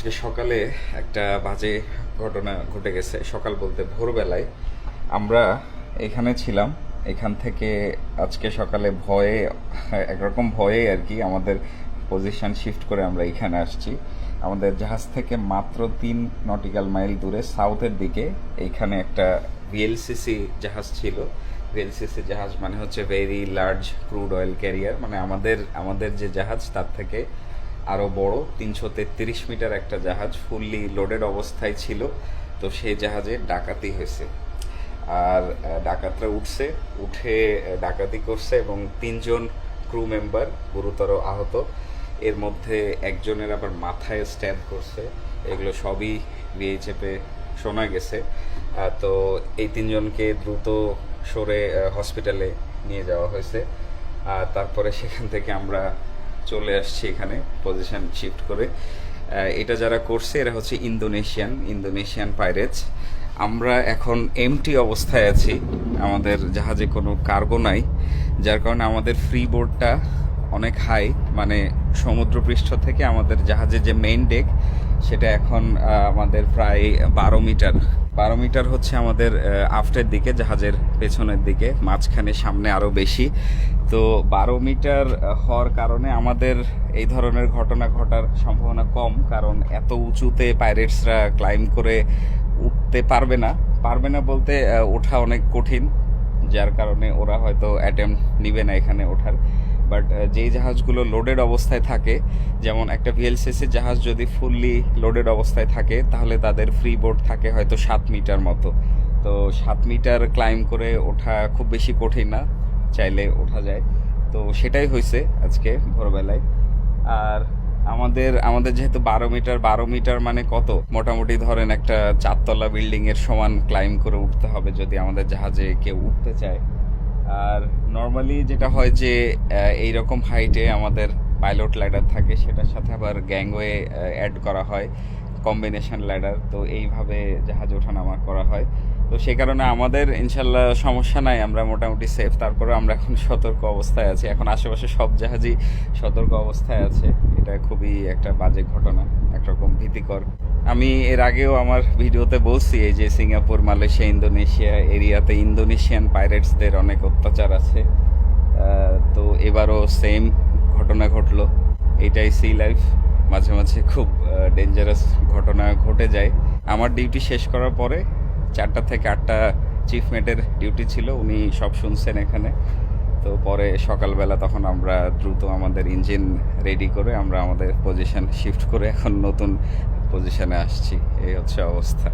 আজকে সকালে একটা বাজে ঘটনা ঘটে গেছে। সকাল বলতে ভোরবেলায় আমরা এখানে ছিলাম। এখান থেকে আজকে সকালে ভয়ে, একরকম ভয়ে আর কি, আমাদের পজিশন শিফট করে আমরা এখানে আসছি। আমাদের জাহাজ থেকে মাত্র 3 নটিক্যাল মাইল দূরে সাউথের দিকে এইখানে একটা ভিএলসিসি জাহাজ ছিল। ভিএলসিসি জাহাজ মানে হচ্ছে very large crude oil career, মানে আমাদের যে জাহাজ তার থেকে আরও বড় 333 মিটার একটা জাহাজ ফুললি লোডেড অবস্থায় ছিল। তো সেই জাহাজে ডাকাতি হয়েছে, আর ডাকাতরা উঠে ডাকাতি করছে এবং 3জন ক্রু মেম্বার গুরুতর আহত। এর মধ্যে একজনের আবার মাথায় স্ট্যাব করছে। এগুলো সবই বিএইচএফে শোনা গেছে। তো এই 3জনকে দ্রুত সরে হসপিটালে নিয়ে যাওয়া হয়েছে। আর তারপরে সেখান থেকে আমরা চলে আসছি এখানে পজিশন শিফট করে। এটা যারা করছে এরা হচ্ছে ইন্দোনেশিয়ান পাইরেটস। আমরা এখন এমটি অবস্থায় আছি, আমাদের জাহাজে কোনো কার্গো নাই, যার কারণে আমাদের ফ্রি বোর্ডটা অনেক হাই, মানে সমুদ্রপৃষ্ঠ থেকে আমাদের জাহাজের যে মেইন ডেক সেটা এখন আমাদের প্রায় 12 মিটার হচ্ছে আমাদের আফটের দিকে, জাহাজের পেছনের দিকে, মাঝখানে সামনে আরও বেশি। তো 12 মিটার হওয়ার কারণে আমাদের এই ধরনের ঘটনা ঘটার সম্ভাবনা কম, কারণ এত উঁচুতে পাইরেটসরা ক্লাইম্ব করে উঠতে পারবে না বলতে ওঠা অনেক কঠিন, যার কারণে ওরা হয়তো অ্যাটেম্প্ট নিবে না এখানে ওঠার। বাট যেই জাহাজগুলো লোডেড অবস্থায় থাকে, যেমন একটা ভিএলসিসি জাহাজ যদি ফুললি লোডেড অবস্থায় থাকে তাহলে তাদের ফ্রি বোর্ড থাকে হয়তো 7 মিটার মতো। তো 7 মিটার ক্লাইম্ব করে ওঠা খুব বেশি কঠিন না, চাইলে ওঠা যায়। তো সেটাই হয়েছে আজকে ভোরবেলায়। আর আমাদের যেহেতু 12 মিটার মানে কত, মোটামুটি ধরেন একটা 4তলা বিল্ডিং এর সমান ক্লাইম্ব করে উঠতে হবে যদি আমাদের জাহাজে কেউ উঠতে চায়। আর নর্মালি যেটা হয় যে এইরকম হাইটে আমাদের পাইলট ল্যাডার থাকে, সেটার সাথে আবার গ্যাংওয়ে অ্যাড করা হয়, কম্বিনেশন ল্যাডার। তো এইভাবে জাহাজ ওঠানামা করা হয়। তো সেই কারণে আমাদের ইনশাল্লাহ সমস্যা নাই, আমরা মোটামুটি সেফ। তারপরে আমরা এখন সতর্ক অবস্থায় আছি, এখন আশেপাশে সব জাহাজই সতর্ক অবস্থায় আছে। এটা খুবই একটা বাজে ঘটনা, একরকম ভীতিকর। আমি এর আগেও আমার ভিডিওতে বলছি এই যে সিঙ্গাপুর, মালয়েশিয়া, ইন্দোনেশিয়া এরিয়াতে ইন্দোনেশিয়ান পাইরেটসদের অনেক অত্যাচার আছে। তো এবারও সেম ঘটনা ঘটলো। এটাই সি লাইফ, মাঝে মাঝে খুব ডেঞ্জারাস ঘটনা ঘটে যায়। আমার ডিউটি শেষ করার পরে 4টা থেকে 8টা চিফ মেটের ডিউটি ছিল, উনি সব শুনছেন এখানে। তো পরে সকালবেলা তখন আমরা দ্রুত আমাদের ইঞ্জিন রেডি করে আমরা আমাদের পজিশন শিফট করে এখন নতুন পজিশনে আসছি। এই হচ্ছে অবস্থা।